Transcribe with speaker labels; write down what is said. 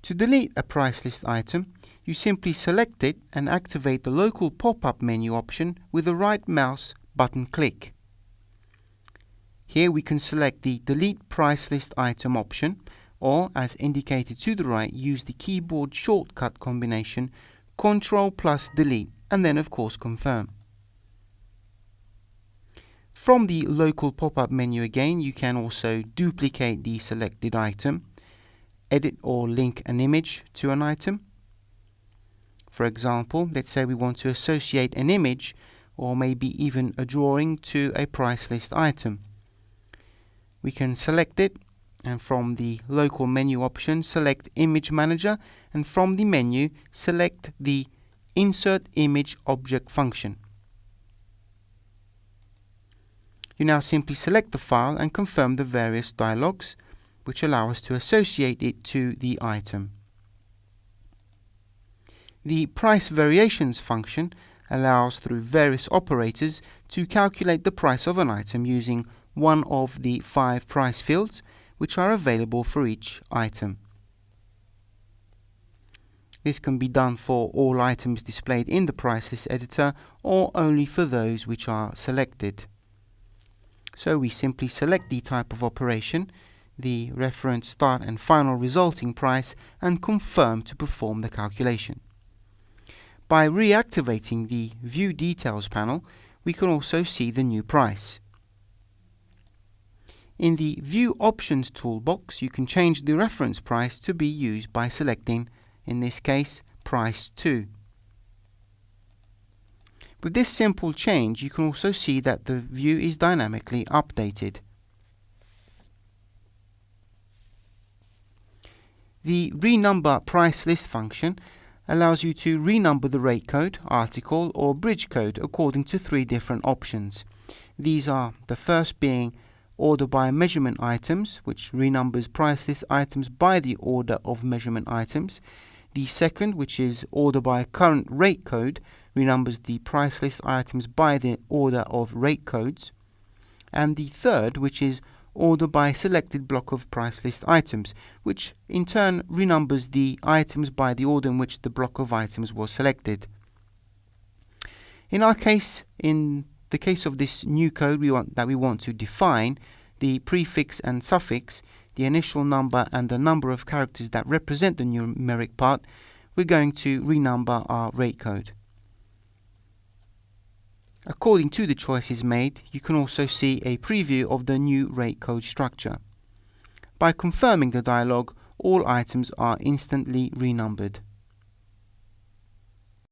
Speaker 1: To delete a price list item, you simply select it and activate the local pop-up menu option with the right mouse button click. Here we can select the Delete Price List Item option, or as indicated to the right, use the keyboard shortcut combination Ctrl plus Delete and then of course confirm. From the local pop-up menu again, you can also duplicate the selected item, edit or link an image to an item. For example, let's say we want to associate an image or maybe even a drawing to a price list item. We can select it and from the local menu option select Image Manager, and from the menu select the Insert Image Object function. You now simply select the file and confirm the various dialogues which allow us to associate it to the item. The Price Variations function allows through various operators to calculate the price of an item using one of the 5 price fields which are available for each item. This can be done for all items displayed in the price list editor or only for those which are selected. So we simply select the type of operation, the reference start and final resulting price, and confirm to perform the calculation. By reactivating the View Details panel, we can also see the new price. In the View Options toolbox, you can change the reference price to be used by selecting, in this case, Price 2. With this simple change, you can also see that the view is dynamically updated. The Renumber Price List function allows you to renumber the rate code, article or bridge code according to 3 different options. These are the first being Order by Measurement Items, which renumbers price list items by the order of measurement items. The second, which is Order by Current Rate Code, renumbers the price list items by the order of rate codes. And the third, which is Order by Selected Block of Price List Items, which in turn renumbers the items by the order in which the block of items was selected. In our case, in the case of this new code we want to define, the prefix and suffix, the initial number and the number of characters that represent the numeric part, we're going to renumber our rate code. According to the choices made, you can also see a preview of the new rate code structure. By confirming the dialog, all items are instantly renumbered.